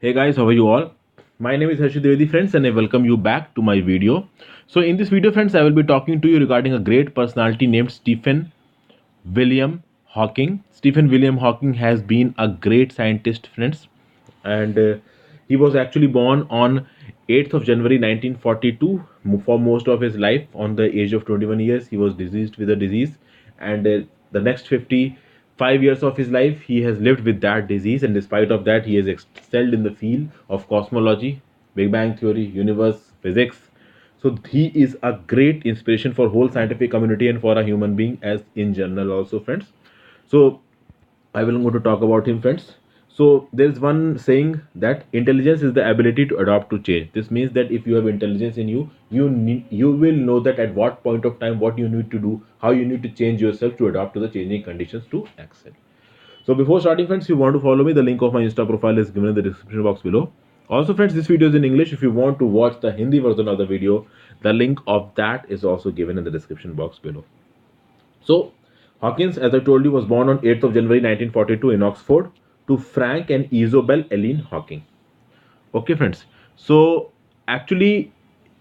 Hey guys, how are you all? My name is Harshit Dwivedi, friends, and I welcome you back to my video. So, in this video, friends, I will be talking to you regarding a great personality named Stephen William Hawking. Stephen William Hawking has been a great scientist, friends, and he was actually born on 8th of January 1942. For most of his life, on the age of 21 years, he was diseased with a disease, and the next 55 years of his life, he has lived with that disease, and despite of that, he has excelled in the field of cosmology, Big Bang theory, universe, physics. So he is a great inspiration for whole scientific community and for a human being as in general also, friends. So I will go to talk about him, friends. So there is one saying that intelligence is the ability to adapt to change. This means that if you have intelligence in you, you will know that at what point of time what you need to do, how you need to change yourself to adapt to the changing conditions to excel. So before starting, friends, if you want to follow me, the link of my Insta profile is given in the description box below. Also, friends, this video is in English. If you want to watch the Hindi version of the video, the link of that is also given in the description box below. So, Hawkins, as I told you, was born on 8th of January 1942 in Oxford to Frank and Isobel Eileen Hawking. Okay, friends. So, actually,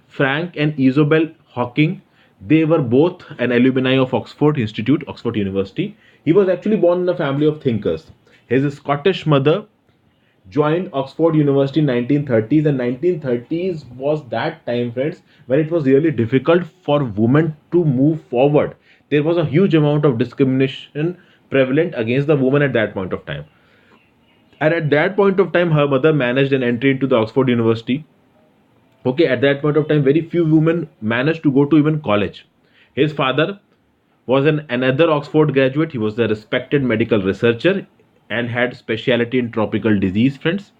Frank and Isobel Hawking, they were both an alumni of Oxford Institute, Oxford University. He was actually born in a family of thinkers. His Scottish mother joined Oxford University in 1930s, and 1930s was that time, friends, when it was really difficult for women to move forward. There was a huge amount of discrimination prevalent against the woman at that point of time. And at that point of time, her mother managed an entry into the Oxford University. Okay, at that point of time, very few women managed to go to even college. His father was another Oxford graduate. He was a respected medical researcher and had specialty in tropical disease, friends.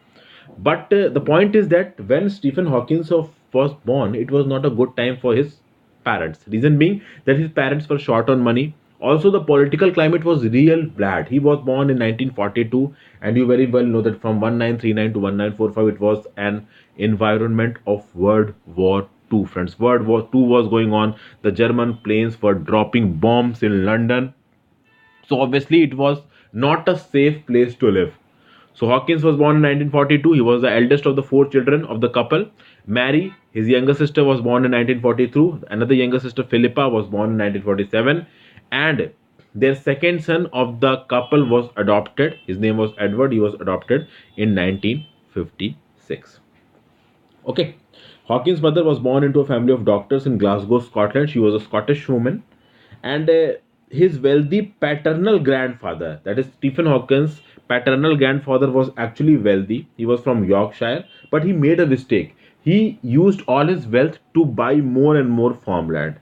But the point is that when Stephen Hawking was born, it was not a good time for his parents. Reason being that his parents were short on money. Also, the political climate was real bad. He was born in 1942, and you very well know that from 1939 to 1945, it was an environment of World War II, friends. World War II was going on. The German planes were dropping bombs in London, so obviously it was not a safe place to live. So Hawkins was born in 1942. He was the eldest of the four children of the couple. Mary, his younger sister, was born in 1942. Another younger sister, Philippa, was born in 1947. And their second son of the couple was adopted. His name was Edward. He was adopted in 1956. Okay. Hawkins' mother was born into a family of doctors in Glasgow, Scotland. She was a Scottish woman. And his wealthy paternal grandfather, that is Stephen Hawkins' paternal grandfather, was actually wealthy. He was from Yorkshire, but he made a mistake. He used all his wealth to buy more and more farmland.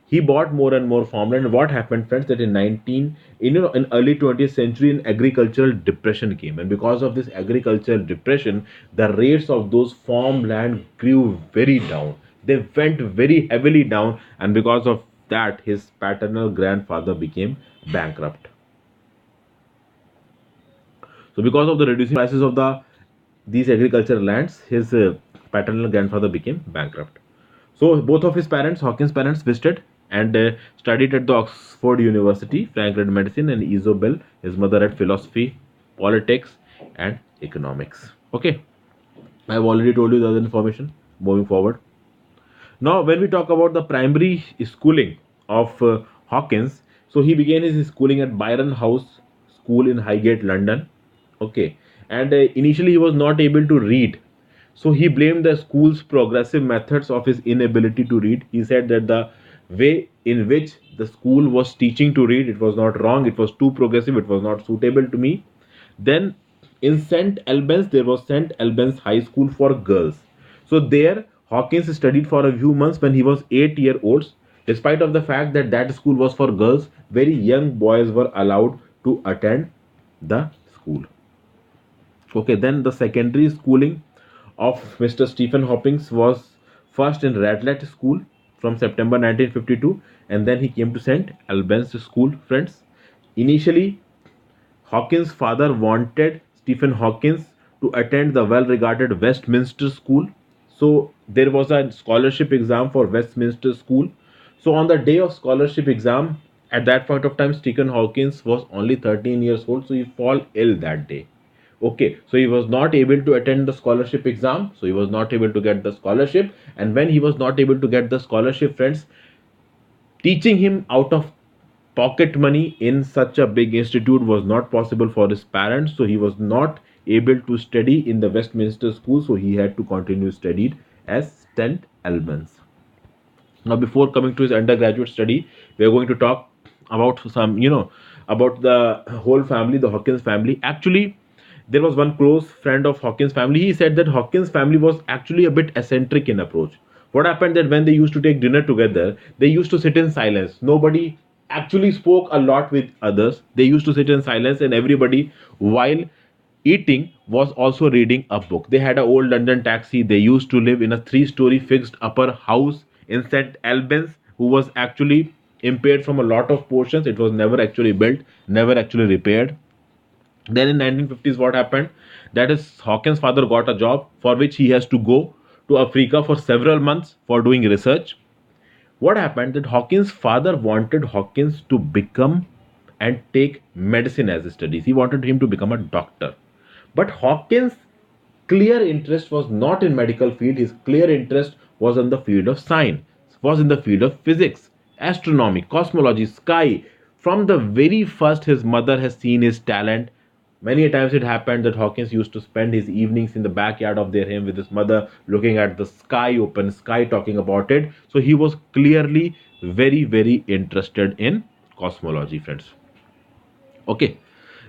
He bought more and more farmland. What happened, friends, that in 19 in early 20th century, an agricultural depression came, and because of this agricultural depression, the rates of those farmland grew very down. They went very heavily down, and because of that, his paternal grandfather became bankrupt. So because of the reducing prices of these agricultural lands, his paternal grandfather became bankrupt. So both of his parents, Hawkins' parents, visited and studied at the Oxford University. Frank read medicine, and Isobel, his mother, read philosophy, politics, and economics. Okay, I've already told you the other information. Moving forward, now when we talk about the primary schooling of Hawkins, so he began his schooling at Byron House School in Highgate, London. Okay, and initially he was not able to read, so he blamed the school's progressive methods of his inability to read. He said that the way in which the school was teaching to read, it was not wrong, it was too progressive, it was not suitable to me. Then in St. Albans, there was St. Albans High School for girls. So there Hawkins studied for a few months when he was 8 years old. Despite of the fact that that school was for girls, very young boys were allowed to attend the school. Okay, then the secondary schooling of Mr. Stephen Hawkins was first in Radlett School from September 1952, and then he came to St. Albans School, friends. Initially, Hawkins' father wanted Stephen Hawkins to attend the well regarded Westminster School. So there was a scholarship exam for Westminster School. So on the day of scholarship exam, at that point of time, Stephen Hawkins was only 13 years old, so he fall ill that day. Okay, so he was not able to attend the scholarship exam, so he was not able to get the scholarship. And when he was not able to get the scholarship, friends, teaching him out of pocket money in such a big institute was not possible for his parents, so he was not able to study in the Westminster school, so he had to continue studied as St Albans. Now, before coming to his undergraduate study, we are going to talk about some, about the whole family, the Hawkins family. Actually, there was one close friend of Hawkins family. He said that Hawkins family was actually a bit eccentric in approach. What happened that when they used to take dinner together, they used to sit in silence. Nobody actually spoke a lot with others. They used to sit in silence, and everybody, while eating, was also reading a book. They had an old London taxi. They used to live in a three-story fixed upper house in St. Albans, who was actually impaired from a lot of portions. It was never actually built, never actually repaired. Then in 1950s, what happened? That is, Hawkins' father got a job for which he has to go to Africa for several months for doing research. What happened that Hawkins' father wanted Hawkins to become and take medicine as studies. He wanted him to become a doctor. But Hawkins' clear interest was not in medical field. His clear interest was in the field of science, was in the field of physics, astronomy, cosmology, sky. From the very first, his mother has seen his talent. Many a times it happened that Hawkins used to spend his evenings in the backyard of their home with his mother, looking at the sky, open sky, talking about it. So he was clearly very, very interested in cosmology, friends. Okay,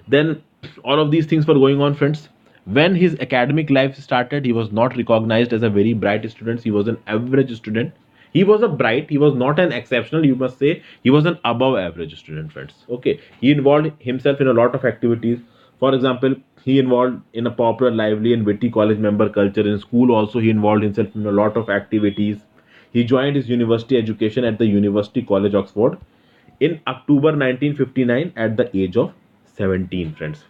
then all of these things were going on, friends. When his academic life started, he was not recognized as a very bright student. He was an average student. He was a bright, he was not an exceptional, you must say. He was an above average student, friends. Okay, he involved himself in a lot of activities. For example, he involved in a popular, lively, and witty college member culture. In school also, he involved himself in a lot of activities. He joined his university education at the University College Oxford in October 1959 at the age of 17, friends.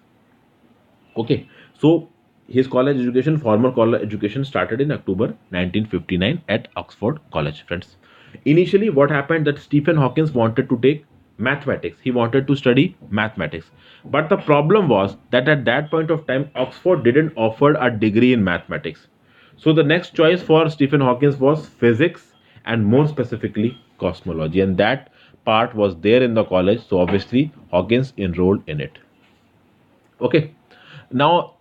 Okay, so his college education, formal college education, started in October 1959 at Oxford College, friends. Initially, what happened that Stephen Hawkins wanted to take mathematics. He wanted to study mathematics. But the problem was that at that point of time, Oxford didn't offer a degree in mathematics. So the next choice for Stephen Hawkins was physics, and more specifically cosmology. And that part was there in the college. So obviously Hawkins enrolled in it. Okay, now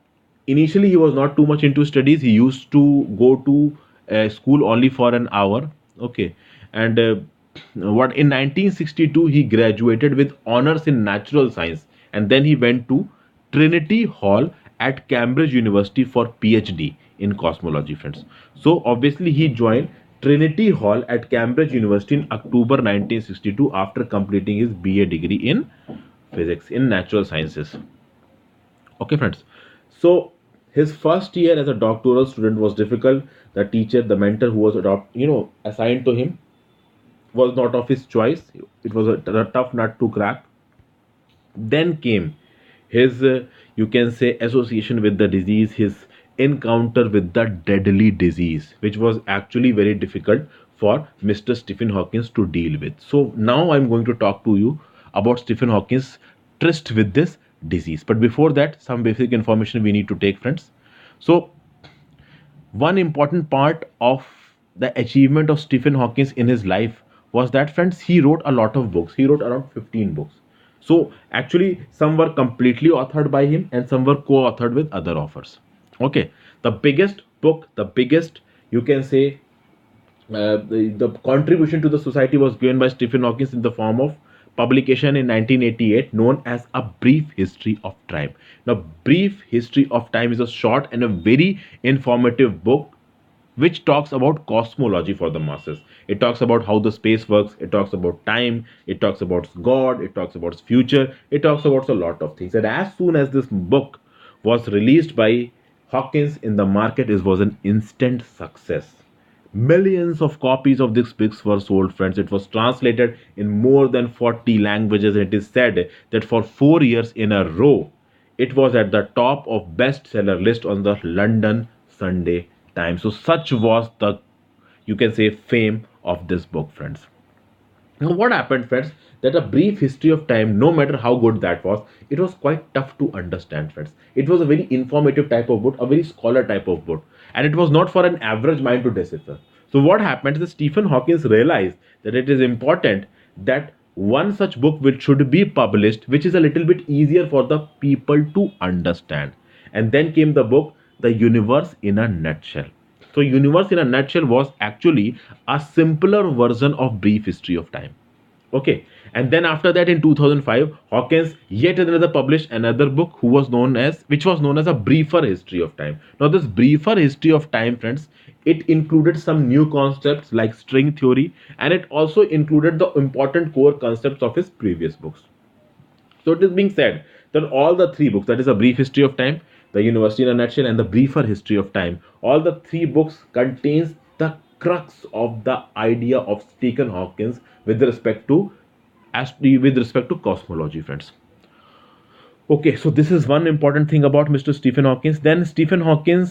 initially he was not too much into studies. He used to go to school only for an hour. Okay, and what in 1962 he graduated with honors in natural science, and then he went to Trinity Hall at Cambridge University for PhD in cosmology, friends. So obviously he joined Trinity Hall at Cambridge University in October 1962 after completing his BA degree in physics in natural sciences. Okay, friends. So his first year as a doctoral student was difficult. The teacher, the mentor who was assigned to him was not of his choice. It was a tough nut to crack. Then came his, you can say, association with the disease, his encounter with the deadly disease, which was actually very difficult for Mr. Stephen Hawkins to deal with. So now I'm going to talk to you about Stephen Hawkins' tryst with this disease. But before that, some basic information we need to take, friends. So one important part of the achievement of Stephen Hawking in his life was that, friends, he wrote a lot of books. He wrote around 15 books. So actually, some were completely authored by him and some were co-authored with other authors. Okay, the biggest book, the biggest, you can say, the contribution to the society was given by Stephen Hawking in the form of publication in 1988 known as A Brief History of Time. Now, Brief History of Time is a short and a very informative book which talks about cosmology for the masses. It talks about how the space works, it talks about time, it talks about God, it talks about future, it talks about a lot of things. And as soon as this book was released by Hawkins in the market, it was an instant success. Millions of copies of these books were sold, friends. It was translated in more than 40 languages, and it is said that for 4 years in a row, it was at the top of bestseller list on the London Sunday Times. So such was the, you can say, fame of this book, friends. Now, what happened, friends, that a brief history of time, no matter how good that was, it was quite tough to understand, friends. It was a very informative type of book, a very scholar type of book, and it was not for an average mind to decipher. So, what happened is Stephen Hawking realized that it is important that one such book which should be published, which is a little bit easier for the people to understand. And then came the book, The Universe in a Nutshell. So, Universe in a Nutshell was actually a simpler version of Brief History of Time. Okay, and then after that, in 2005, Hawkins yet another published another book, which was known as a briefer history of time. Now, this briefer history of time, friends, it included some new concepts like string theory, and it also included the important core concepts of his previous books. So it is being said that all the three books, that is A Brief History of Time, The University in a Nutshell, and The Briefer History of Time, all the three books contains the crux of the idea of Stephen Hawking with respect to cosmology, friends. Okay, so this is one important thing about Mr. Stephen Hawking. Then Stephen Hawking,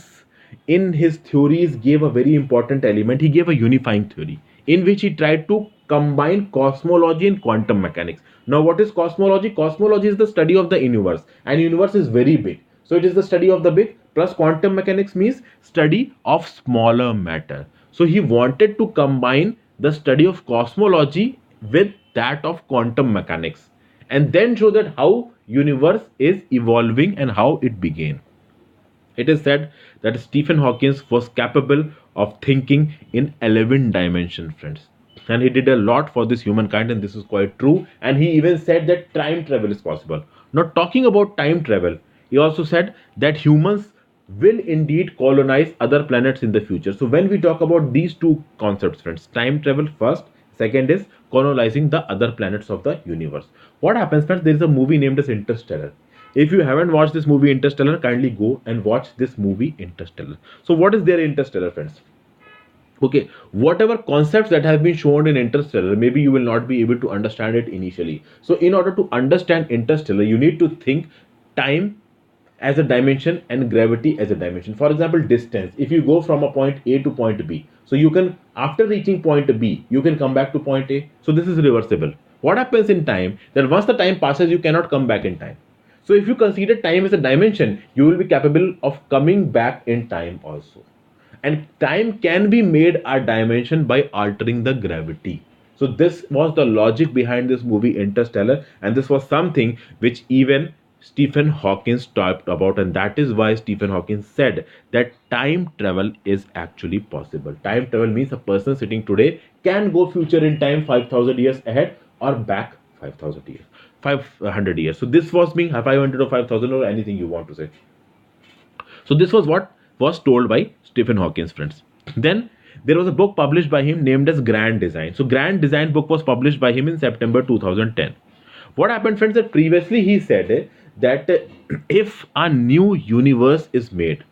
in his theories, gave a very important element. He gave a unifying theory in which he tried to combine cosmology and quantum mechanics. Now, what is cosmology? Cosmology is the study of the universe, and universe is very big. So it is the study of the big, plus quantum mechanics means study of smaller matter. So he wanted to combine the study of cosmology with that of quantum mechanics, and then show that how universe is evolving and how it began. It is said that Stephen Hawking was capable of thinking in 11 dimensions, friends. And he did a lot for this humankind, and this is quite true. And he even said that time travel is possible. Not talking about time travel, he also said that humans will indeed colonize other planets in the future. So, when we talk about these two concepts, friends, time travel first, second is colonizing the other planets of the universe. What happens, friends? There is a movie named as Interstellar. If you haven't watched this movie Interstellar, kindly go and watch this movie Interstellar. So, what is there in Interstellar, friends? Okay, whatever concepts that have been shown in Interstellar, maybe you will not be able to understand it initially. So, in order to understand Interstellar, you need to think time as a dimension and gravity as a dimension. For example, distance. If you go from a point A to point B, so you can, after reaching point B, you can come back to point A. So this is reversible. What happens in time, that once the time passes, you cannot come back in time. So if you consider time as a dimension, you will be capable of coming back in time also. And time can be made a dimension by altering the gravity. So this was the logic behind this movie Interstellar, and this was something which even Stephen Hawking talked about, and that is why Stephen Hawking said that time travel is actually possible. Time travel means a person sitting today can go future in time 5,000 years ahead or back 5,000 years, 500 years. So this was being 500 or 5,000 or anything you want to say. So this was what was told by Stephen Hawking, friends. Then there was a book published by him named as Grand Design. So Grand Design book was published by him in September 2010. What happened, friends, that previously he said that if a new universe is made,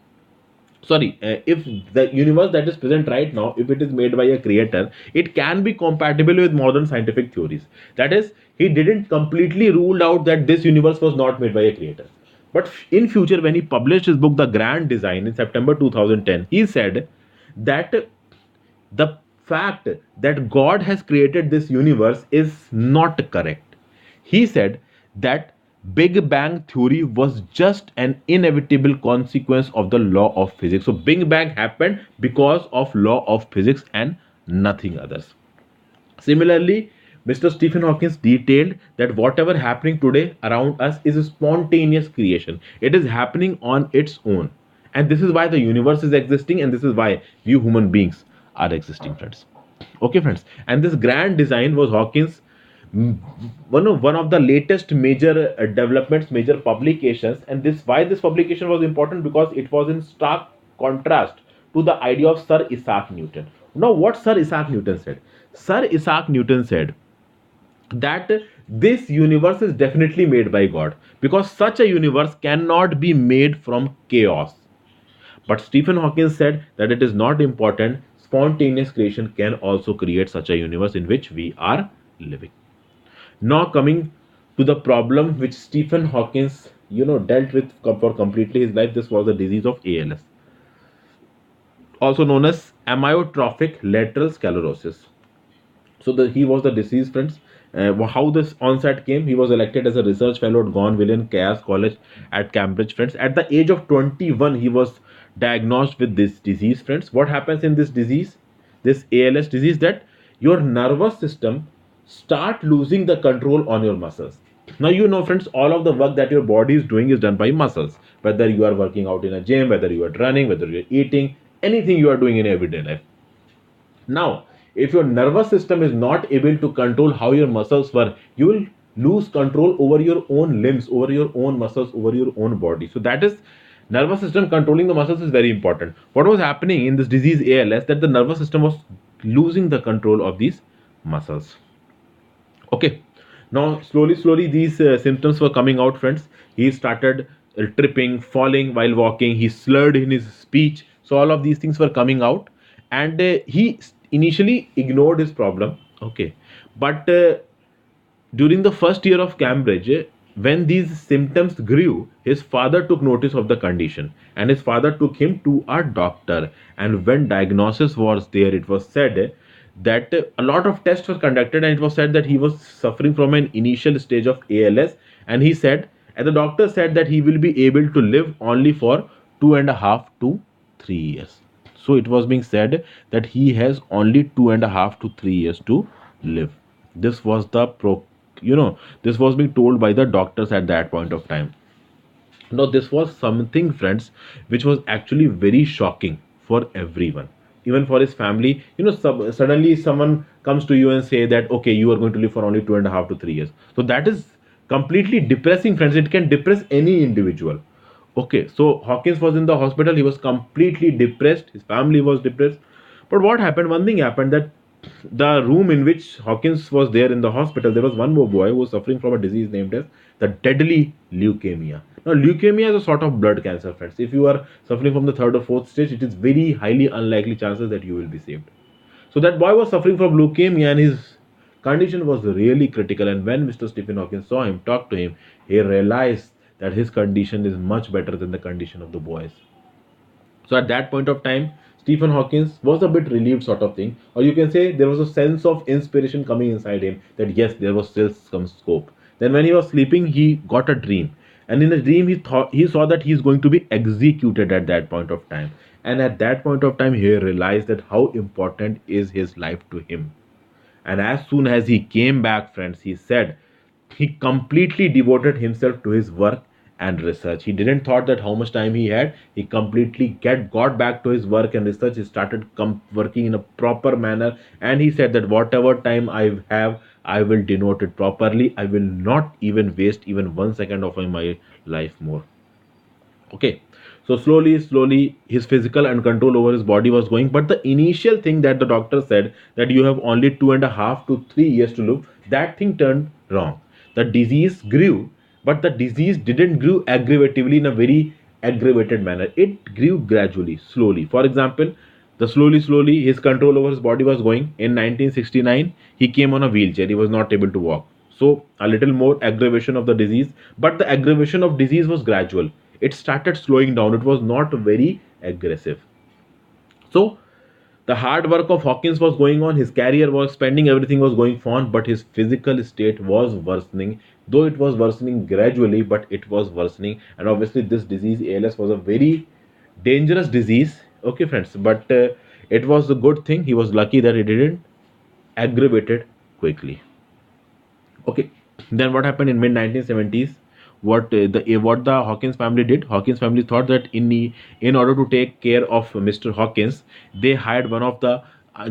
if the universe that is present right now, if it is made by a creator, it can be compatible with modern scientific theories. That is, he didn't completely rule out that this universe was not made by a creator. But in future, when he published his book The Grand Design in September 2010, he said that the fact that God has created this universe is not correct. He said that Big Bang theory was just an inevitable consequence of the law of physics. So Big Bang happened because of law of physics and nothing others. Similarly, Mr. Stephen Hawking detailed that whatever happening today around us is a spontaneous creation. It is happening on its own. And this is why the universe is existing, and this is why we human beings are existing, friends. Okay, friends. And this grand design was Hawkins' one of the latest major developments, major publications. And this why this publication was important, because it was in stark contrast to the idea of Sir Isaac Newton. Now, what Sir Isaac Newton said? Sir Isaac Newton said that this universe is definitely made by God, because such a universe cannot be made from chaos. But Stephen Hawking said that it is not important. Spontaneous creation can also create such a universe in which we are living. Now coming to the problem which Stephen Hawking, dealt with for completely his life. This was the disease of ALS, also known as amyotrophic lateral sclerosis. So he was the deceased, friends. How this onset came, he was elected as a research fellow at Gonville Chaos College at Cambridge, friends. At the age of 21, he was diagnosed with this disease, friends. What happens in this disease, this ALS disease, that your nervous system start losing the control on your muscles. Now, friends, all of the work that your body is doing is done by muscles. Whether you are working out in a gym, whether you are running, whether you are eating, anything you are doing in everyday life. Now, if your nervous system is not able to control how your muscles work, you will lose control over your own limbs, over your own muscles, over your own body. So that is, nervous system controlling the muscles is very important. What was happening in this disease ALS, that the nervous system was losing the control of these muscles. Okay, now slowly these symptoms were coming out, friends. He started tripping, falling while walking. He slurred in his speech. So all of these things were coming out, and he initially ignored his problem. Okay, but during the first year of Cambridge, when these symptoms grew, his father took notice of the condition, and his father took him to a doctor. And when diagnosis was there, it was said that a lot of tests were conducted, and it was said that he was suffering from an initial stage of ALS. And he said, and the doctor said that he will be able to live only for 2.5 to 3 years. So it was being said that he has only 2.5 to 3 years to live. This was the this was being told by the doctors at that point of time. Now, this was something, friends, which was actually very shocking for everyone, even for his family. Suddenly someone comes to you and say that, okay, you are going to live for only 2.5 to 3 years. So that is completely depressing, friends. It can depress any individual. Okay, so Hawkins was in the hospital. He was completely depressed. His family was depressed. But what happened? One thing happened, that the room in which Hawkins was there in the hospital, there was one more boy who was suffering from a disease named as the deadly leukemia. Now, leukemia is a sort of blood cancer, friends. If you are suffering from the third or fourth stage, it is very highly unlikely chances that you will be saved. So that boy was suffering from leukemia, and his condition was really critical. And when Mr. Stephen Hawking saw him, talked to him, he realized that his condition is much better than the condition of the boys. So at that point of time, Stephen Hawking was a bit relieved, sort of thing, or you can say there was a sense of inspiration coming inside him, that yes, there was still some scope. Then when he was sleeping, he got a dream, and in a dream he saw that he is going to be executed at that point of time. And at that point of time, he realized that how important is his life to him. And as soon as he came back, friends, he said he completely devoted himself to his work and research. He didn't thought that how much time he had. He completely got back to his work and research. He started working in a proper manner, and he said that whatever time I have, I will denote it properly. I will not even waste even 1 second of my life more. Okay, so slowly his physical and control over his body was going. But the initial thing that the doctor said, that you have only 2.5 to 3 years to live, that thing turned wrong. The disease grew, but the disease didn't grow aggravatively, in a very aggravated manner. It grew gradually, slowly. For example, the slowly his control over his body was going. In 1969, he came on a wheelchair. He was not able to walk. So a little more aggravation of the disease, but the aggravation of disease was gradual. It started slowing down. It was not very aggressive. So the hard work of Hawkins was going on. His career was spending, everything was going on, but his physical state was worsening. Though it was worsening gradually, but it was worsening. And obviously, this disease ALS was a very dangerous disease. Okay, friends, but it was a good thing. He was lucky that it didn't aggravate it quickly. Okay, then what happened in mid 1970s? What the Hawkins family did? Hawkins family thought that in order to take care of Mr. Hawkins, they hired one of the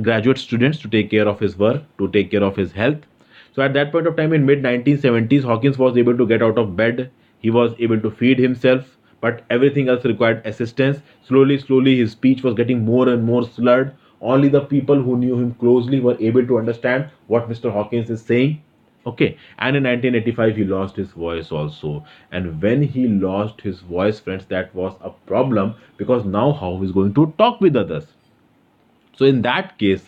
graduate students to take care of his work, to take care of his health. So at that point of time, in mid 1970s, Hawkins was able to get out of bed. He was able to feed himself, but everything else required assistance. Slowly, his speech was getting more and more slurred. Only the people who knew him closely were able to understand what Mr. Hawkins is saying. Okay, and in 1985 he lost his voice also. And when he lost his voice, friends, that was a problem, because now how he's going to talk with others. So in that case,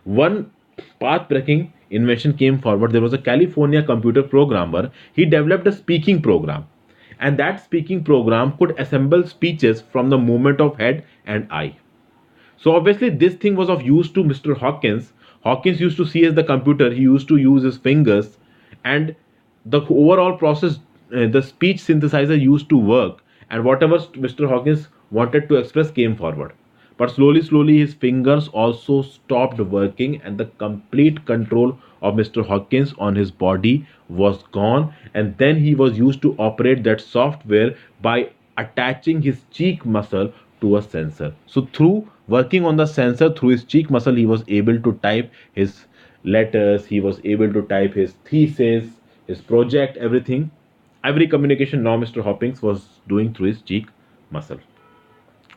one path-breaking invention came forward. There was a California computer programmer. He developed a speaking program, and that speaking program could assemble speeches from the movement of head and eye. So obviously this thing was of use to Mr. Hawkins. Hawkins used to see as the computer, he used to use his fingers, and the overall process, the speech synthesizer used to work, and whatever Mr. Hawkins wanted to express came forward. But slowly, his fingers also stopped working, and the complete control of Mr. Hawkins on his body was gone. And then he was used to operate that software by attaching his cheek muscle to a sensor. So, through working on the sensor through his cheek muscle, he was able to type his letters, he was able to type his thesis, his project, everything. Every communication now Mr. Hawkins was doing through his cheek muscle.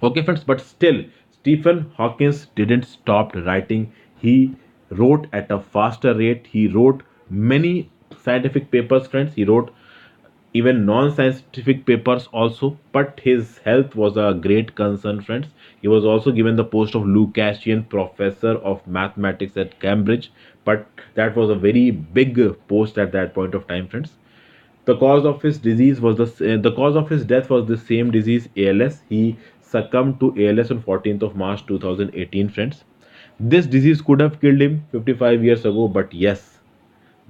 Okay, friends, but still, Stephen Hawkins didn't stop writing. He wrote at a faster rate. He wrote many scientific papers, friends. He wrote even non-scientific papers also, but his health was a great concern, friends. He was also given the post of Lucasian Professor of Mathematics at Cambridge, but that was a very big post at that point of time, friends. The cause of his disease was the cause of his death was the same disease, ALS. He succumbed to ALS on 14th of March 2018, friends. This disease could have killed him 55 years ago, but yes,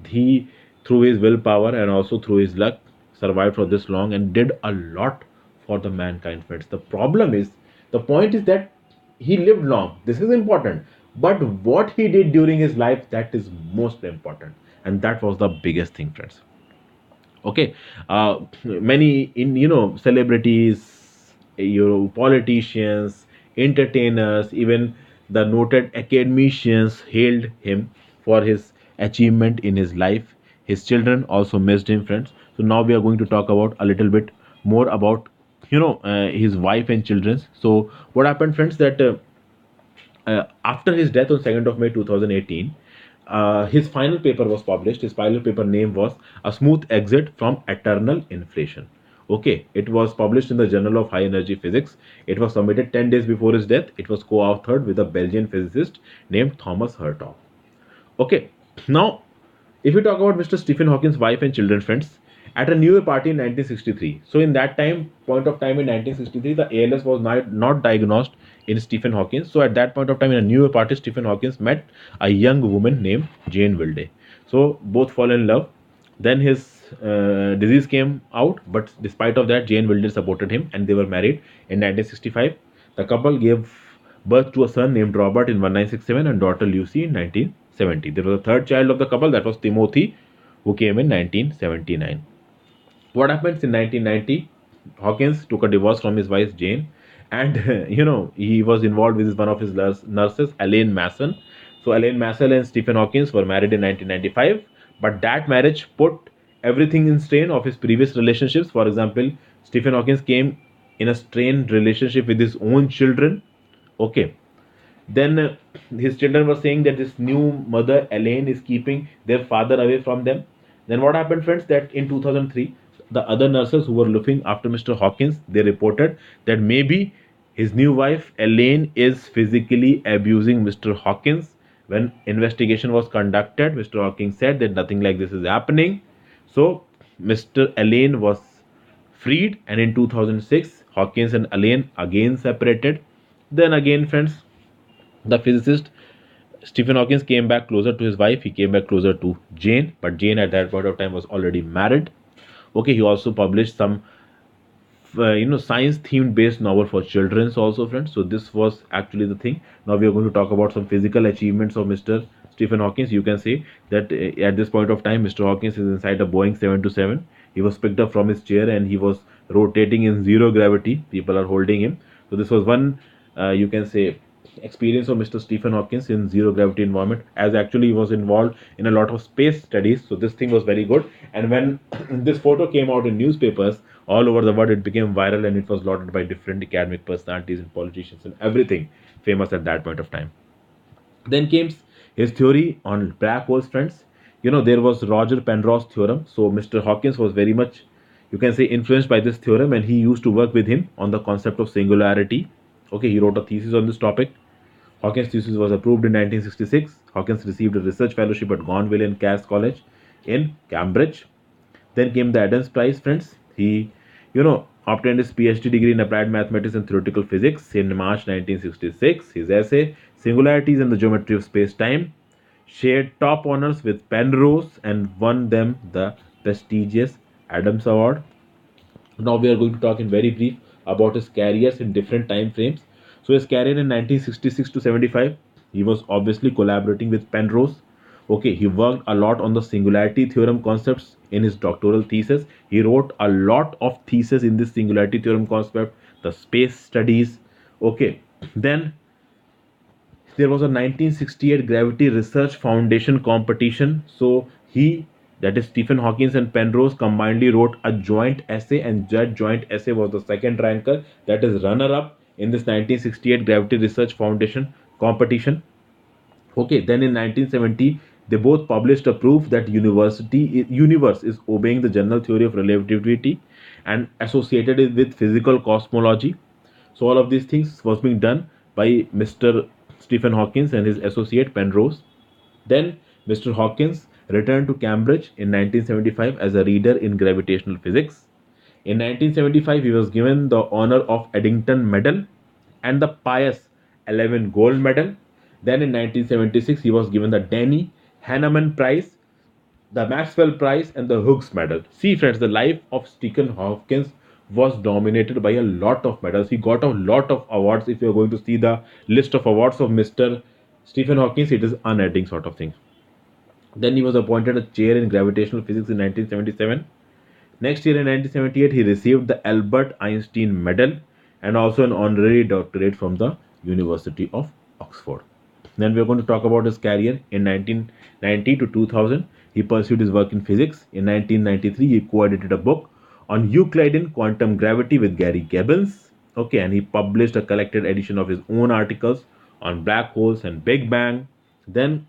he, through his willpower and also through his luck, survived for this long and did a lot for the mankind, friends. The point is that he lived long. This is important. But what he did during his life, that is most important. And that was the biggest thing, friends. Okay, many in celebrities, politicians, entertainers, even the noted academicians hailed him for his achievement in his life. His children also missed him, friends. So now we are going to talk about a little bit more about his wife and children. So what happened, friends, that after his death on 2nd of May 2018, his final paper was published. His final paper name was A Smooth Exit from Eternal Inflation. Okay, it was published in the Journal of High Energy Physics. It was submitted 10 days before his death. It was co-authored with a Belgian physicist named Thomas Hertog. Okay, now if we talk about Mr. Stephen Hawking's wife and children, friends, at a New Year party in 1963. So in that point of time in 1963, the ALS was not diagnosed in Stephen Hawking. So at that point of time in a New Year party, Stephen Hawking met a young woman named Jane Wilde. So both fall in love. Then his disease came out, but despite of that, Jane Wilde supported him, and they were married in 1965. The couple gave birth to a son named Robert in 1967 and daughter Lucy in 1970. There was a third child of the couple, that was Timothy, who came in 1979. What happens in 1990? Hawkins took a divorce from his wife Jane, and he was involved with one of his nurses, Elaine Mason. So Elaine Mason and Stephen Hawkins were married in 1995, but that marriage put everything in strain of his previous relationships. For example, Stephen Hawkins came in a strained relationship with his own children. Okay, then his children were saying that this new mother Elaine is keeping their father away from them. Then what happened, friends, that in 2003 the other nurses who were looking after Mr. Hawkins, they reported that maybe his new wife Elaine is physically abusing Mr. Hawkins. When investigation was conducted, Mr. Hawkins said that nothing like this is happening. So Mr. Elaine was freed, and in 2006 Hawkins and Elaine again separated. Then again, friends, the physicist Stephen Hawking came back closer to his wife. He came back closer to Jane, but Jane at that point of time was already married. Okay, he also published some, science themed based novel for children also, friends. So this was actually the thing. Now we are going to talk about some physical achievements of Mr. Stephen Hawking. You can see that at this point of time, Mr. Hawking is inside a Boeing 727. He was picked up from his chair and he was rotating in zero gravity. People are holding him. So this was one, you can say, experience of Mr. Stephen Hawking in zero gravity environment, as actually he was involved in a lot of space studies. So this thing was very good. And when this photo came out in newspapers all over the world, it became viral and it was lauded by different academic personalities and politicians and everything famous at that point of time. Then came his theory on black holes, friends. There was Roger Penrose theorem. So Mr. Hawkins was very much, you can say, influenced by this theorem, and he used to work with him on the concept of singularity. Okay, he wrote a thesis on this topic. Hawkins' thesis was approved in 1966. Hawkins received a research fellowship at Gonville and Cass College in Cambridge. Then came the Adams Prize, friends. He, obtained his PhD degree in applied mathematics and theoretical physics in March 1966. His essay, Singularities and the Geometry of Space-Time. shared top honors with Penrose and won them the prestigious Adams Award. Now we are going to talk in very brief about his careers in different time frames. So his career in 1966 to 75, he was obviously collaborating with Penrose. Okay, he worked a lot on the singularity theorem concepts in his doctoral thesis. He wrote a lot of thesis in this singularity theorem concept, the space studies. Okay, then there was a 1968 Gravity Research Foundation competition. So he, that is Stephen Hawking and Penrose, combinedly wrote a joint essay, and that joint essay was the second ranker, that is runner up in this 1968 Gravity Research Foundation competition. Okay, then in 1970, they both published a proof that universe is obeying the general theory of relativity and associated it with physical cosmology. So all of these things was being done by Mr. Stephen Hawking and his associate Penrose. Then Mr. Hawkins returned to Cambridge in 1975 as a reader in gravitational physics. In 1975, he was given the honor of Eddington Medal and the Pius XI Gold Medal. Then in 1976, he was given the Denny Hanneman Prize, the Maxwell Prize, and the Hughes Medal. See, friends, the life of Stephen Hawking was dominated by a lot of medals. He got a lot of awards. If you're going to see the list of awards of Mr. Stephen Hawking, it is unending sort of thing. Then he was appointed a chair in gravitational physics in 1977. Next year in 1978, he received the Albert Einstein Medal and also an honorary doctorate from the University of Oxford. Then we are going to talk about his career in 1990 to 2000. He pursued his work in physics. In 1993, he co-edited a book on Euclidean quantum gravity with Gary Gibbons. Okay, and he published a collected edition of his own articles on black holes and Big Bang. Then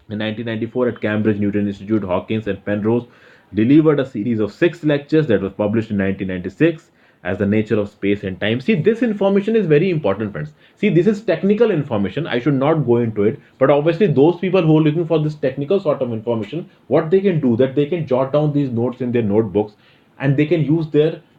in 1994, at Cambridge Newton Institute, Hawkins and Penrose delivered a series of 6 lectures that was published in 1996 as The Nature of Space and Time. See, this information is very important, friends. See, this is technical information. I should not go into it. But obviously, those people who are looking for this technical sort of information, what they can do, that they can jot down these notes in their notebooks, and they can use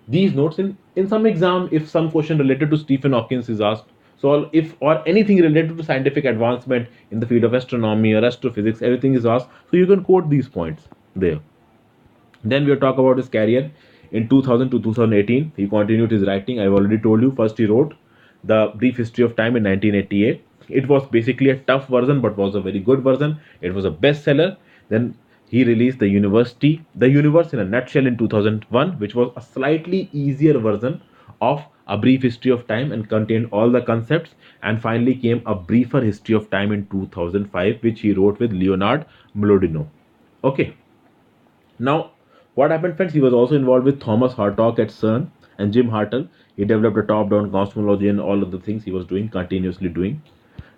these notes in some exam if some question related to Stephen Hawking is asked. So if or anything related to scientific advancement in the field of astronomy or astrophysics, everything is asked. So you can quote these points there. Then we'll talk about his career. In 2000 to 2018, he continued his writing. I've already told you. First, he wrote The Brief History of Time in 1988. It was basically a tough version, but was a very good version. It was a bestseller. Then he released The Universe in a Nutshell in 2001, which was a slightly easier version of A Brief History of Time and contained all the concepts. And finally came A Briefer History of Time in 2005, which he wrote with Leonard Mlodinow. Okay. Now, what happened, friends? He was also involved with Thomas Hartog at CERN and Jim Hartle. He developed a top-down cosmology and all of the things he was doing, continuously doing.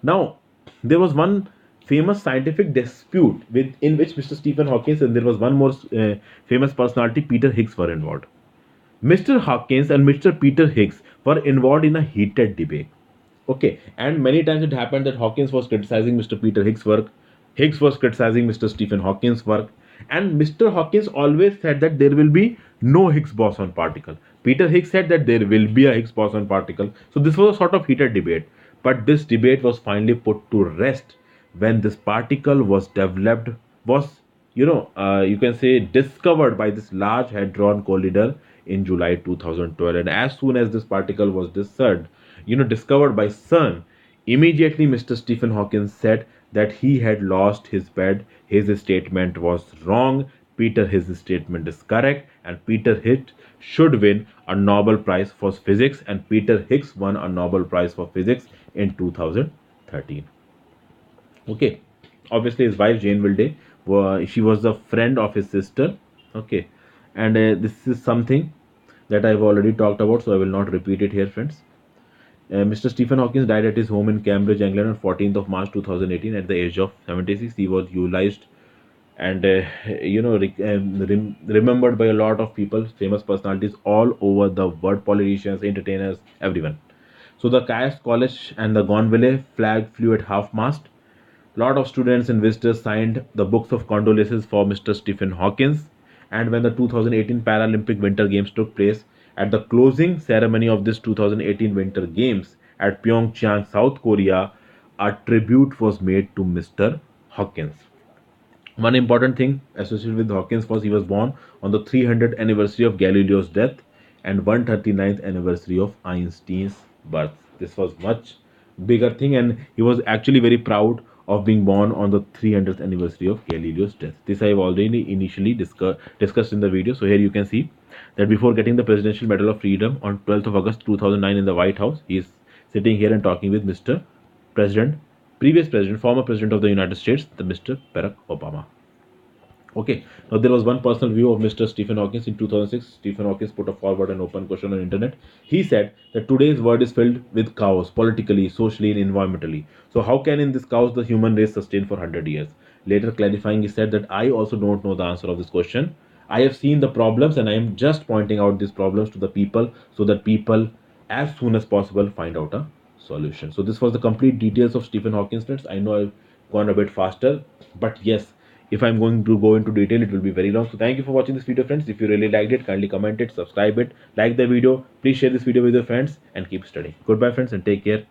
Now, there was one famous scientific dispute in which Mr. Stephen Hawking and there was one more famous personality, Peter Higgs, were involved. Mr. Hawkins and Mr. Peter Higgs were involved in a heated debate. Okay, and many times it happened that Hawkins was criticizing Mr. Peter Higgs' work, Higgs was criticizing Mr. Stephen Hawking's work, and Mr. Hawkins always said that there will be no Higgs boson particle. Peter Higgs said that there will be a Higgs boson particle. So this was a sort of heated debate, but this debate was finally put to rest when this particle was developed, was you can say discovered by this Large Hadron Collider in July 2012. And as soon as this particle was discovered by CERN, immediately Mr. Stephen Hawking said that he had lost his bet. His statement was wrong. His statement is correct, and Peter Higgs should win a Nobel Prize for Physics, and Peter Higgs won a Nobel Prize for Physics in 2013. Okay, obviously his wife Jane Wilde, she was the friend of his sister. Okay, and this is something that I've already talked about, so I will not repeat it here, friends. Mr. Stephen Hawking died at his home in Cambridge, England on 14th of March 2018 at the age of 76. He was eulogized and remembered by a lot of people, famous personalities all over the world, politicians, entertainers, everyone. So the Caius College and the Gonville flag flew at half-mast. Lot of students and visitors signed the books of condolences for Mr. Stephen Hawking. And when the 2018 Paralympic Winter Games took place, at the closing ceremony of this 2018 Winter Games at Pyeongchang, South Korea, a tribute was made to Mr. Hawkins. One important thing associated with Hawkins was he was born on the 300th anniversary of Galileo's death and 139th anniversary of Einstein's birth. This was much bigger thing, and he was actually very proud of being born on the 300th anniversary of Galileo's death. This I have already initially discussed in the video. So here you can see that before getting the Presidential Medal of Freedom on 12th of August 2009 in the White House, he is sitting here and talking with Mr. President, previous president, former president of the United States, the Mr. Barack Obama. Okay, now there was one personal view of Mr. Stephen Hawking in 2006. Stephen Hawking put forward an open question on internet. He said that today's world is filled with chaos, politically, socially, and environmentally. So how can in this chaos the human race sustain for 100 years? Later clarifying, he said that I also don't know the answer of this question. I have seen the problems and I am just pointing out these problems to the people so that people as soon as possible find out a solution. So this was the complete details of Stephen Hawking's friends. I know I've gone a bit faster, but yes, if I'm going to go into detail, it will be very long. So thank you for watching this video, friends. If you really liked it, kindly comment it, subscribe it, like the video. Please share this video with your friends and keep studying. Goodbye, friends, and take care.